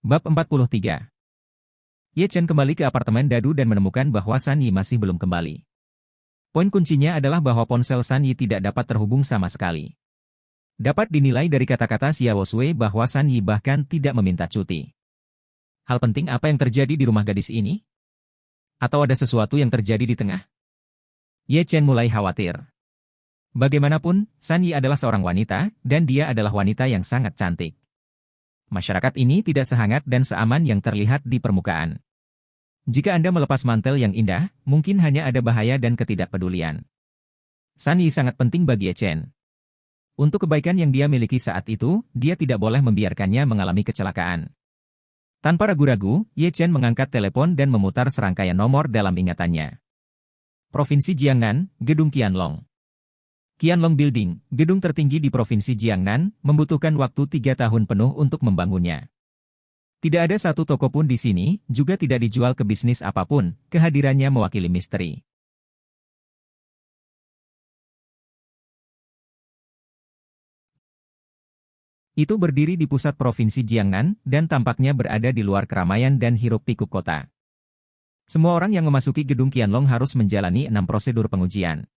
Bab 43. Ye Chen kembali ke apartemen Dadu dan menemukan bahwa San Yi masih belum kembali. Poin kuncinya adalah bahwa ponsel San Yi tidak dapat terhubung sama sekali. Dapat dinilai dari kata-kata Xiao Sui bahwa San Yi bahkan tidak meminta cuti. Hal penting apa yang terjadi di rumah gadis ini? Atau ada sesuatu yang terjadi di tengah? Ye Chen mulai khawatir. Bagaimanapun, San Yi adalah seorang wanita, dan dia adalah wanita yang sangat cantik. Masyarakat ini tidak sehangat dan seaman yang terlihat di permukaan. Jika Anda melepas mantel yang indah, mungkin hanya ada bahaya dan ketidakpedulian. San Yi sangat penting bagi Ye Chen. Untuk kebaikan yang dia miliki saat itu, dia tidak boleh membiarkannya mengalami kecelakaan. Tanpa ragu-ragu, Ye Chen mengangkat telepon dan memutar serangkaian nomor dalam ingatannya. Provinsi Jiangnan, Gedung Qianlong. Qianlong Building, gedung tertinggi di Provinsi Jiangnan, membutuhkan waktu 3 tahun penuh untuk membangunnya. Tidak ada satu toko pun di sini, juga tidak dijual ke bisnis apapun, kehadirannya mewakili misteri. Itu berdiri di pusat Provinsi Jiangnan, dan tampaknya berada di luar keramaian dan hiruk-pikuk kota. Semua orang yang memasuki gedung Qianlong harus menjalani 6 prosedur pengujian.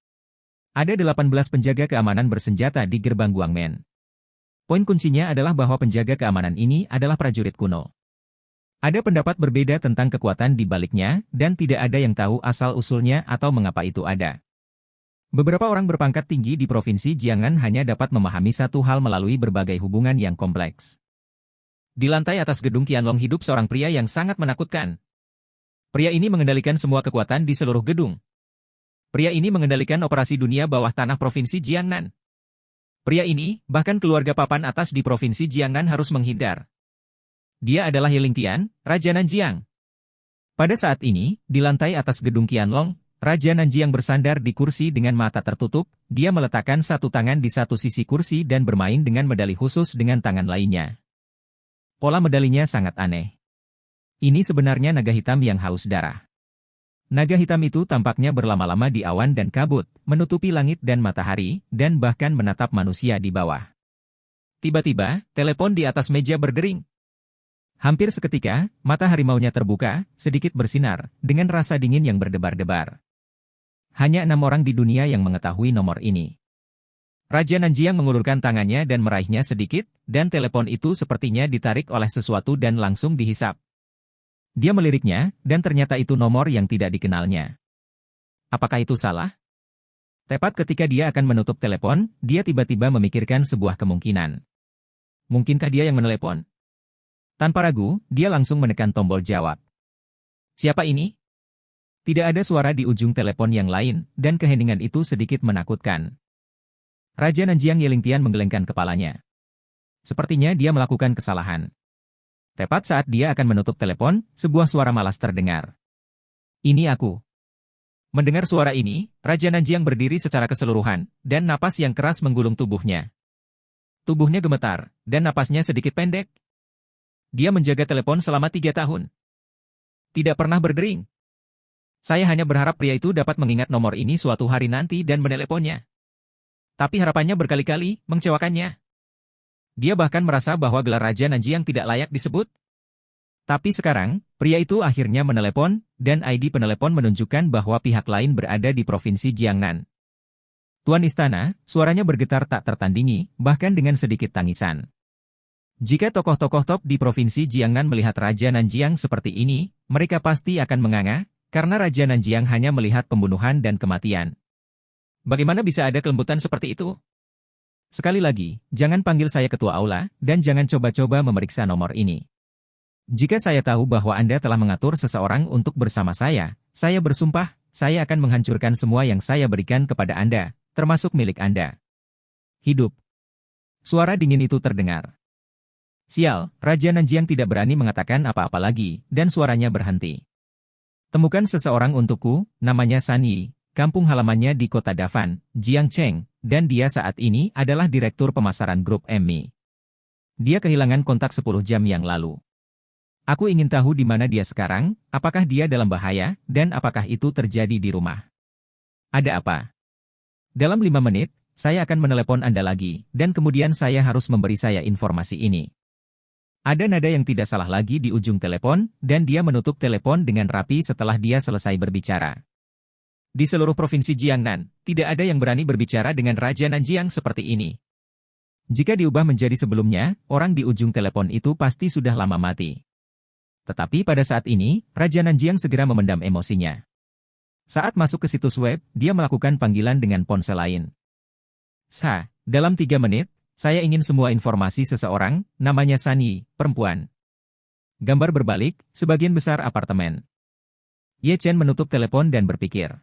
Ada 18 penjaga keamanan bersenjata di gerbang Guangmen. Poin kuncinya adalah bahwa penjaga keamanan ini adalah prajurit kuno. Ada pendapat berbeda tentang kekuatan di baliknya, dan tidak ada yang tahu asal-usulnya atau mengapa itu ada. Beberapa orang berpangkat tinggi di Provinsi Jiangnan hanya dapat memahami satu hal melalui berbagai hubungan yang kompleks. Di lantai atas gedung Qianlong hidup seorang pria yang sangat menakutkan. Pria ini mengendalikan semua kekuatan di seluruh gedung. Pria ini mengendalikan operasi dunia bawah tanah Provinsi Jiangnan. Pria ini, bahkan keluarga papan atas di Provinsi Jiangnan harus menghindar. Dia adalah Ye Lingtian, Raja Nanjiang. Pada saat ini, di lantai atas gedung Qianlong, Raja Nanjiang bersandar di kursi dengan mata tertutup, dia meletakkan satu tangan di satu sisi kursi dan bermain dengan medali khusus dengan tangan lainnya. Pola medalinya sangat aneh. Ini sebenarnya naga hitam yang haus darah. Naga hitam itu tampaknya berlama-lama di awan dan kabut, menutupi langit dan matahari, dan bahkan menatap manusia di bawah. Tiba-tiba, telepon di atas meja berdering. Hampir seketika, mata harimaunya terbuka, sedikit bersinar, dengan rasa dingin yang berdebar-debar. Hanya 6 orang di dunia yang mengetahui nomor ini. Raja Nanjiang mengulurkan tangannya dan meraihnya sedikit, dan telepon itu sepertinya ditarik oleh sesuatu dan langsung dihisap. Dia meliriknya, dan ternyata itu nomor yang tidak dikenalnya. Apakah itu salah? Tepat ketika dia akan menutup telepon, dia tiba-tiba memikirkan sebuah kemungkinan. Mungkinkah dia yang menelepon? Tanpa ragu, dia langsung menekan tombol jawab. Siapa ini? Tidak ada suara di ujung telepon yang lain, dan keheningan itu sedikit menakutkan. Raja Nanjiang Ye Lingtian menggelengkan kepalanya. Sepertinya dia melakukan kesalahan. Tepat saat dia akan menutup telepon, sebuah suara malas terdengar. Ini aku. Mendengar suara ini, Raja Nanjiang berdiri secara keseluruhan, dan napas yang keras menggulung tubuhnya. Tubuhnya gemetar, dan napasnya sedikit pendek. Dia menjaga telepon selama 3 tahun. Tidak pernah berdering. Saya hanya berharap pria itu dapat mengingat nomor ini suatu hari nanti dan meneleponnya. Tapi harapannya berkali-kali mengecewakannya. Dia bahkan merasa bahwa gelar Raja Nanjiang tidak layak disebut. Tapi sekarang, pria itu akhirnya menelepon, dan ID penelepon menunjukkan bahwa pihak lain berada di Provinsi Jiangnan. Tuan Istana, suaranya bergetar tak tertandingi, bahkan dengan sedikit tangisan. Jika tokoh-tokoh top di Provinsi Jiangnan melihat Raja Nanjiang seperti ini, mereka pasti akan menganga, karena Raja Nanjiang hanya melihat pembunuhan dan kematian. Bagaimana bisa ada kelembutan seperti itu? Sekali lagi, jangan panggil saya ketua aula, dan jangan coba-coba memeriksa nomor ini. Jika saya tahu bahwa Anda telah mengatur seseorang untuk bersama saya bersumpah, saya akan menghancurkan semua yang saya berikan kepada Anda, termasuk milik Anda. Hidup. Suara dingin itu terdengar. Sial, Raja Nanjiang tidak berani mengatakan apa-apa lagi, dan suaranya berhenti. Temukan seseorang untukku, namanya San Yi, kampung halamannya di kota Dafan, Jiangcheng. Dan dia saat ini adalah Direktur Pemasaran Grup MI. Dia kehilangan kontak 10 jam yang lalu. Aku ingin tahu di mana dia sekarang, apakah dia dalam bahaya, dan apakah itu terjadi di rumah. Ada apa? Dalam 5 menit, saya akan menelepon Anda lagi, dan kemudian saya harus memberi saya informasi ini. Ada nada yang tidak salah lagi di ujung telepon, dan dia menutup telepon dengan rapi setelah dia selesai berbicara. Di seluruh provinsi Jiangnan, tidak ada yang berani berbicara dengan Raja Nanjiang seperti ini. Jika diubah menjadi sebelumnya, orang di ujung telepon itu pasti sudah lama mati. Tetapi pada saat ini, Raja Nanjiang segera memendam emosinya. Saat masuk ke situs web, dia melakukan panggilan dengan ponsel lain. Dalam 3 menit, saya ingin semua informasi seseorang, namanya Sunny, perempuan. Gambar berbalik, sebagian besar apartemen. Ye Chen menutup telepon dan berpikir.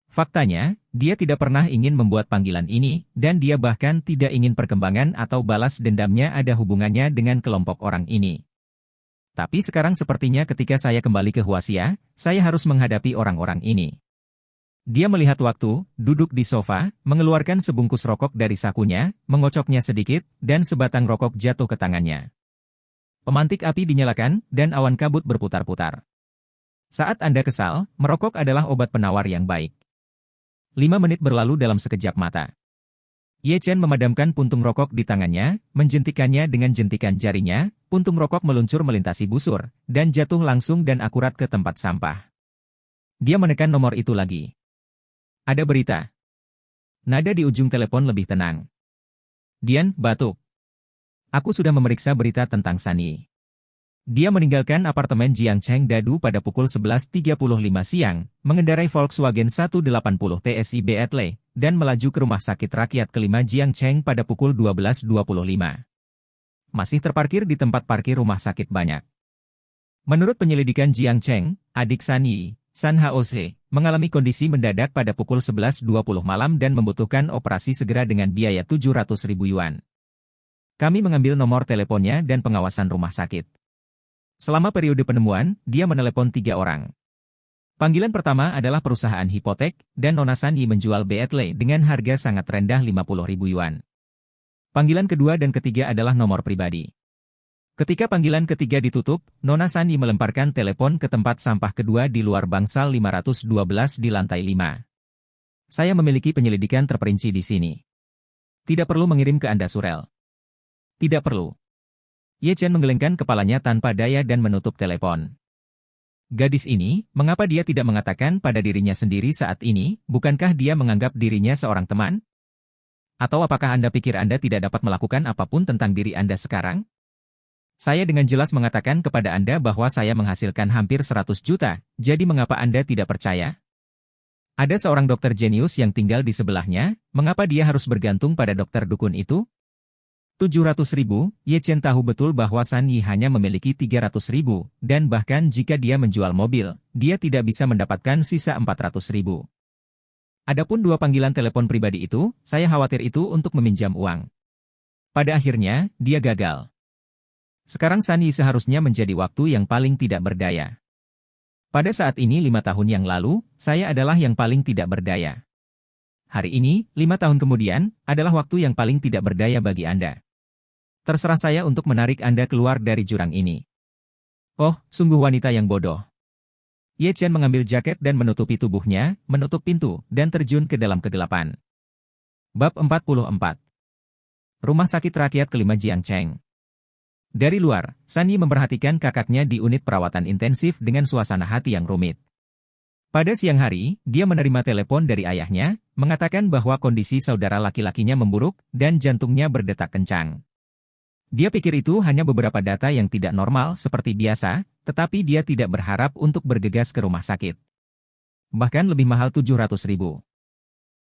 Faktanya, dia tidak pernah ingin membuat panggilan ini, dan dia bahkan tidak ingin perkembangan atau balas dendamnya ada hubungannya dengan kelompok orang ini. Tapi sekarang sepertinya ketika saya kembali ke Huaxia, saya harus menghadapi orang-orang ini. Dia melihat waktu, duduk di sofa, mengeluarkan sebungkus rokok dari sakunya, mengocoknya sedikit, dan sebatang rokok jatuh ke tangannya. Pemantik api dinyalakan, dan awan kabut berputar-putar. Saat Anda kesal, merokok adalah obat penawar yang baik. 5 menit berlalu dalam sekejap mata. Ye Chen memadamkan puntung rokok di tangannya, menjentikannya dengan jentikan jarinya, puntung rokok meluncur melintasi busur, dan jatuh langsung dan akurat ke tempat sampah. Dia menekan nomor itu lagi. Ada berita. Nada di ujung telepon lebih tenang. Dian, batuk. Aku sudah memeriksa berita tentang Sunny. Dia meninggalkan apartemen Jiangcheng Dadu pada pukul 11.35 siang, mengendarai Volkswagen 180 TSI Beetle, dan melaju ke rumah sakit rakyat kelima Jiangcheng pada pukul 12.25. Masih terparkir di tempat parkir rumah sakit banyak. Menurut penyelidikan Jiangcheng, adik Sunny, San Haose, mengalami kondisi mendadak pada pukul 11.20 malam dan membutuhkan operasi segera dengan biaya 700.000 yuan. Kami mengambil nomor teleponnya dan pengawasan rumah sakit. Selama periode penemuan, dia menelepon 3 orang. Panggilan pertama adalah perusahaan hipotek, dan Nona Sunny menjual Beetle dengan harga sangat rendah 50.000 yuan. Panggilan kedua dan ketiga adalah nomor pribadi. Ketika panggilan ketiga ditutup, Nona Sunny melemparkan telepon ke tempat sampah kedua di luar bangsal 512 di lantai 5. Saya memiliki penyelidikan terperinci di sini. Tidak perlu mengirim ke Anda surel. Tidak perlu. Ye Chen menggelengkan kepalanya tanpa daya dan menutup telepon. Gadis ini, mengapa dia tidak mengatakan pada dirinya sendiri saat ini, bukankah dia menganggap dirinya seorang teman? Atau apakah Anda pikir Anda tidak dapat melakukan apapun tentang diri Anda sekarang? Saya dengan jelas mengatakan kepada Anda bahwa saya menghasilkan hampir 100 juta, jadi mengapa Anda tidak percaya? Ada seorang dokter jenius yang tinggal di sebelahnya, mengapa dia harus bergantung pada dokter dukun itu? 700.000, Ye Chen tahu betul bahwa Sunny hanya memiliki 300.000, dan bahkan jika dia menjual mobil, dia tidak bisa mendapatkan sisa 400.000. Adapun 2 panggilan telepon pribadi itu, saya khawatir itu untuk meminjam uang. Pada akhirnya, dia gagal. Sekarang Sunny seharusnya menjadi waktu yang paling tidak berdaya. Pada saat ini 5 tahun yang lalu, saya adalah yang paling tidak berdaya. Hari ini, 5 tahun kemudian, adalah waktu yang paling tidak berdaya bagi Anda. Terserah saya untuk menarik Anda keluar dari jurang ini. Oh, sungguh wanita yang bodoh. Ye Chen mengambil jaket dan menutupi tubuhnya, menutup pintu, dan terjun ke dalam kegelapan. Bab 44. Rumah Sakit Rakyat Kelima Jiangcheng. Dari luar, Sunny memperhatikan kakaknya di unit perawatan intensif dengan suasana hati yang rumit. Pada siang hari, dia menerima telepon dari ayahnya, mengatakan bahwa kondisi saudara laki-lakinya memburuk, dan jantungnya berdetak kencang. Dia pikir itu hanya beberapa data yang tidak normal seperti biasa, tetapi dia tidak berharap untuk bergegas ke rumah sakit. Bahkan lebih mahal 700.000.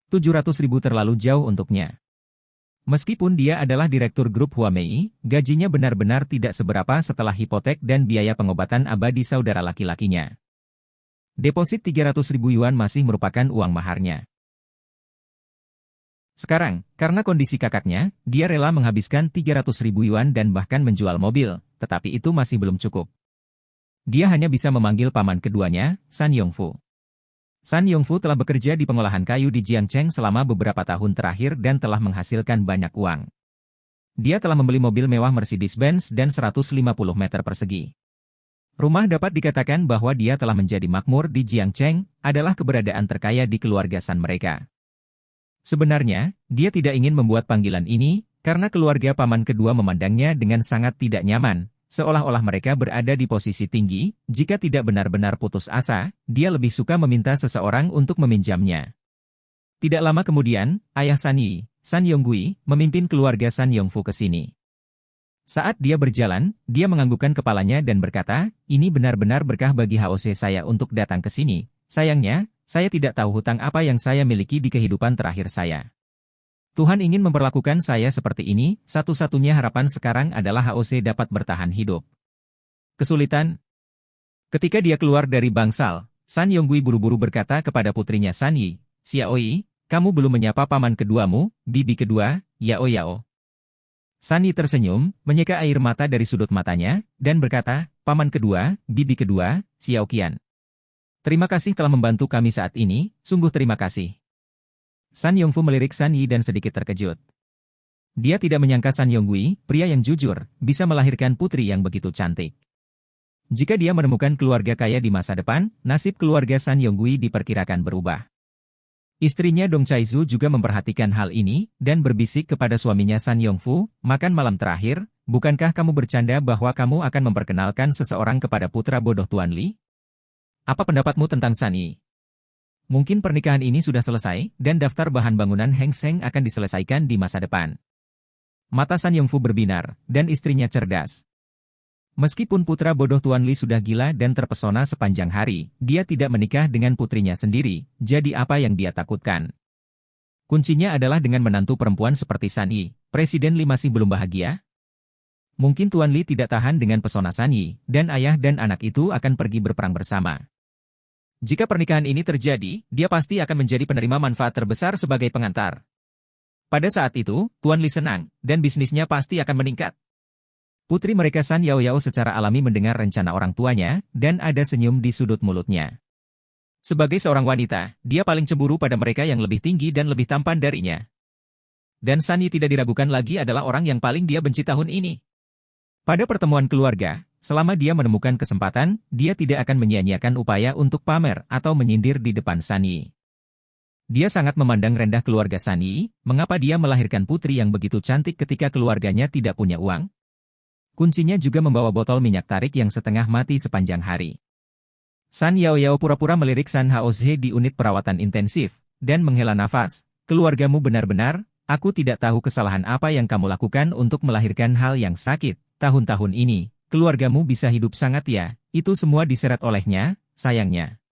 700.000 terlalu jauh untuknya. Meskipun dia adalah direktur grup Huamei, gajinya benar-benar tidak seberapa setelah hipotek dan biaya pengobatan abadi saudara laki-lakinya. Deposit 300.000 yuan masih merupakan uang maharnya. Sekarang, karena kondisi kakaknya, dia rela menghabiskan 300.000 yuan dan bahkan menjual mobil, tetapi itu masih belum cukup. Dia hanya bisa memanggil paman keduanya, San Yongfu. San Yongfu telah bekerja di pengolahan kayu di Jiangcheng selama beberapa tahun terakhir dan telah menghasilkan banyak uang. Dia telah membeli mobil mewah Mercedes-Benz dan 150 meter persegi. Rumah dapat dikatakan bahwa dia telah menjadi makmur di Jiangcheng, adalah keberadaan terkaya di keluarga San mereka. Sebenarnya, dia tidak ingin membuat panggilan ini, karena keluarga paman kedua memandangnya dengan sangat tidak nyaman, seolah-olah mereka berada di posisi tinggi. Jika tidak benar-benar putus asa, dia lebih suka meminta seseorang untuk meminjamnya. Tidak lama kemudian, ayah San Yi, San Yonggui, memimpin keluarga San Yongfu ke sini. Saat dia berjalan, dia menganggukkan kepalanya dan berkata, ini benar-benar berkah bagi HOC saya untuk datang ke sini. Sayangnya, saya tidak tahu hutang apa yang saya miliki di kehidupan terakhir saya. Tuhan ingin memperlakukan saya seperti ini, satu-satunya harapan sekarang adalah HOC dapat bertahan hidup. Kesulitan? Ketika dia keluar dari bangsal, San Yonggui buru-buru berkata kepada putrinya San Yi, Xiaoi, kamu belum menyapa paman keduamu, bibi kedua, Yao Yao. San Yi tersenyum, menyeka air mata dari sudut matanya, dan berkata, paman kedua, bibi kedua, Xiao Qian. Terima kasih telah membantu kami saat ini, sungguh terima kasih. San Yongfu melirik San Yi dan sedikit terkejut. Dia tidak menyangka San Yonggui, pria yang jujur, bisa melahirkan putri yang begitu cantik. Jika dia menemukan keluarga kaya di masa depan, nasib keluarga San Yonggui diperkirakan berubah. Istrinya Dong Chaizu juga memperhatikan hal ini, dan berbisik kepada suaminya San Yongfu, makan malam terakhir, bukankah kamu bercanda bahwa kamu akan memperkenalkan seseorang kepada putra bodoh Tuan Li? Apa pendapatmu tentang San Yi? Mungkin pernikahan ini sudah selesai, dan daftar bahan bangunan Heng Seng akan diselesaikan di masa depan. Mata San Yongfu berbinar, dan istrinya cerdas. Meskipun putra bodoh Tuan Li sudah gila dan terpesona sepanjang hari, dia tidak menikah dengan putrinya sendiri, jadi apa yang dia takutkan? Kuncinya adalah dengan menantu perempuan seperti San Yi. Presiden Li masih belum bahagia? Mungkin Tuan Li tidak tahan dengan pesona San Yi, dan ayah dan anak itu akan pergi berperang bersama. Jika pernikahan ini terjadi, dia pasti akan menjadi penerima manfaat terbesar sebagai pengantar. Pada saat itu, Tuan Li senang, dan bisnisnya pasti akan meningkat. Putri mereka San Yao Yao secara alami mendengar rencana orang tuanya, dan ada senyum di sudut mulutnya. Sebagai seorang wanita, dia paling cemburu pada mereka yang lebih tinggi dan lebih tampan darinya. Dan San Yi tidak diragukan lagi adalah orang yang paling dia benci tahun ini. Pada pertemuan keluarga, selama dia menemukan kesempatan, dia tidak akan menyia-nyiakan upaya untuk pamer atau menyindir di depan San Yi. Dia sangat memandang rendah keluarga San Yi, mengapa dia melahirkan putri yang begitu cantik ketika keluarganya tidak punya uang? Kuncinya juga membawa botol minyak tarik yang setengah mati sepanjang hari. San Yao Yao pura-pura melirik San Haozhe di unit perawatan intensif, dan menghela nafas. Keluargamu benar-benar, aku tidak tahu kesalahan apa yang kamu lakukan untuk melahirkan hal yang sakit. Tahun-tahun ini, keluargamu bisa hidup sangat ya, itu semua diseret olehnya, sayangnya.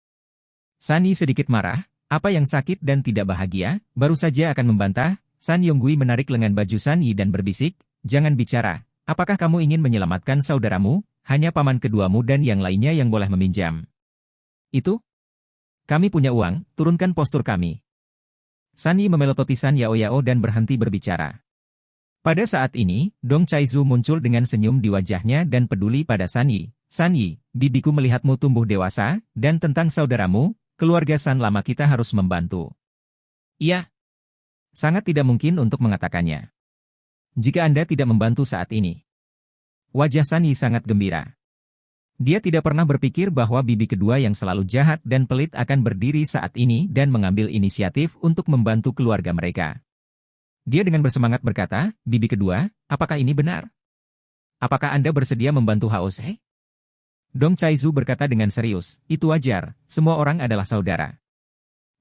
San Yi sedikit marah, apa yang sakit dan tidak bahagia, baru saja akan membantah. San Yonggui menarik lengan baju San Yi dan berbisik, jangan bicara. Apakah kamu ingin menyelamatkan saudaramu? Hanya paman keduamu dan yang lainnya yang boleh meminjam. Itu? Kami punya uang, turunkan postur kami. San Yi memelototi San Yao Yao dan berhenti berbicara. Pada saat ini, Dong Chaizu muncul dengan senyum di wajahnya dan peduli pada San Yi. San Yi, bibiku melihatmu tumbuh dewasa, dan tentang saudaramu, keluarga San lama kita harus membantu. Iya. Sangat tidak mungkin untuk mengatakannya. Jika Anda tidak membantu saat ini. Wajah San Yi sangat gembira. Dia tidak pernah berpikir bahwa bibi kedua yang selalu jahat dan pelit akan berdiri saat ini dan mengambil inisiatif untuk membantu keluarga mereka. Dia dengan bersemangat berkata, bibi kedua, apakah ini benar? Apakah Anda bersedia membantu HOC? Dong Chaizu berkata dengan serius, itu wajar, semua orang adalah saudara.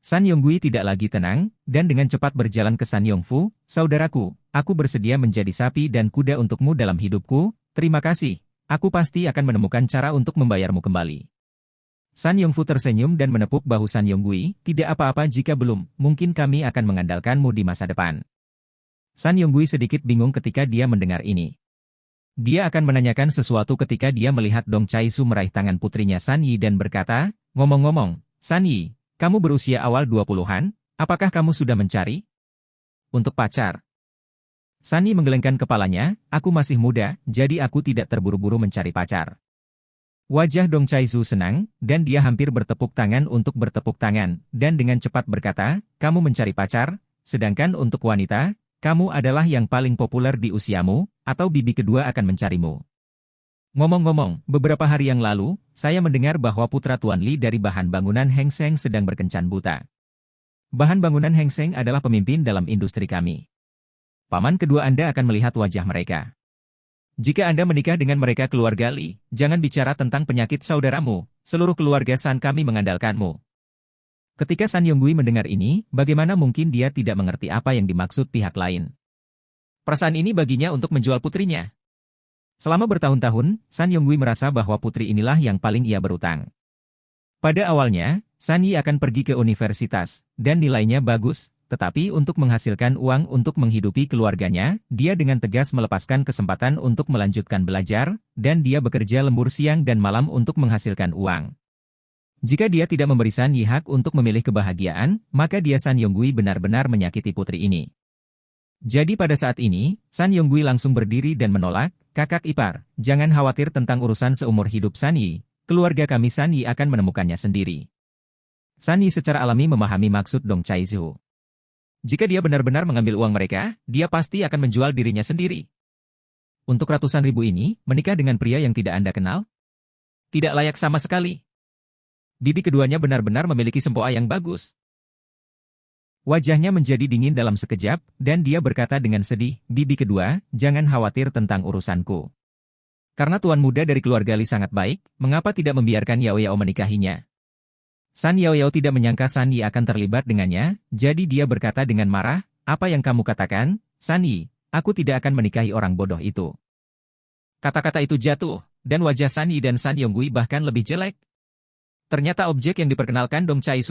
San Yonggui tidak lagi tenang, dan dengan cepat berjalan ke San Yongfu, saudaraku, aku bersedia menjadi sapi dan kuda untukmu dalam hidupku, terima kasih, aku pasti akan menemukan cara untuk membayarmu kembali. San Yongfu tersenyum dan menepuk bahu San Yonggui, tidak apa-apa jika belum, mungkin kami akan mengandalkanmu di masa depan. San Yonggui sedikit bingung ketika dia mendengar ini. Dia akan menanyakan sesuatu ketika dia melihat Dong Chaizu meraih tangan putrinya San Yi dan berkata, ngomong-ngomong, San Yi, kamu berusia awal 20-an, apakah kamu sudah mencari? Untuk pacar. San Yi menggelengkan kepalanya, aku masih muda, jadi aku tidak terburu-buru mencari pacar. Wajah Dong Chaizu senang, dan dia hampir bertepuk tangan untuk bertepuk tangan, dan dengan cepat berkata, kamu mencari pacar, sedangkan untuk wanita, kamu adalah yang paling populer di usiamu, atau bibi kedua akan mencarimu. Ngomong-ngomong, beberapa hari yang lalu, saya mendengar bahwa putra Tuan Li dari bahan bangunan Heng Seng sedang berkencan buta. Bahan bangunan Heng Seng adalah pemimpin dalam industri kami. Paman kedua Anda akan melihat wajah mereka. Jika Anda menikah dengan mereka keluarga Li, jangan bicara tentang penyakit saudaramu, seluruh keluarga San kami mengandalkanmu. Ketika San Yonggui mendengar ini, bagaimana mungkin dia tidak mengerti apa yang dimaksud pihak lain. Perasaan ini baginya untuk menjual putrinya. Selama bertahun-tahun, San Yonggui merasa bahwa putri inilah yang paling ia berutang. Pada awalnya, San Yi akan pergi ke universitas, dan nilainya bagus, tetapi untuk menghasilkan uang untuk menghidupi keluarganya, dia dengan tegas melepaskan kesempatan untuk melanjutkan belajar, dan dia bekerja lembur siang dan malam untuk menghasilkan uang. Jika dia tidak memberi San Yi hak untuk memilih kebahagiaan, maka dia San Yonggui benar-benar menyakiti putri ini. Jadi pada saat ini, San Yonggui langsung berdiri dan menolak, "Kakak ipar, jangan khawatir tentang urusan seumur hidup San Yi. Keluarga kami San Yi akan menemukannya sendiri." San Yi secara alami memahami maksud Dong Caizhu. Jika dia benar-benar mengambil uang mereka, dia pasti akan menjual dirinya sendiri. Untuk ratusan ribu ini, menikah dengan pria yang tidak Anda kenal? Tidak layak sama sekali. Bibi keduanya benar-benar memiliki sempoa yang bagus. Wajahnya menjadi dingin dalam sekejap, dan dia berkata dengan sedih, "Bibi kedua, jangan khawatir tentang urusanku. Karena tuan muda dari keluarga Li sangat baik, mengapa tidak membiarkan Yao Yao menikahinya?" San Yao Yao tidak menyangka San Yi akan terlibat dengannya, jadi dia berkata dengan marah, "Apa yang kamu katakan, San Yi? Aku tidak akan menikahi orang bodoh itu." Kata-kata itu jatuh, dan wajah San Yi dan San Yonggui bahkan lebih jelek. Ternyata objek yang diperkenalkan Dong Caizhu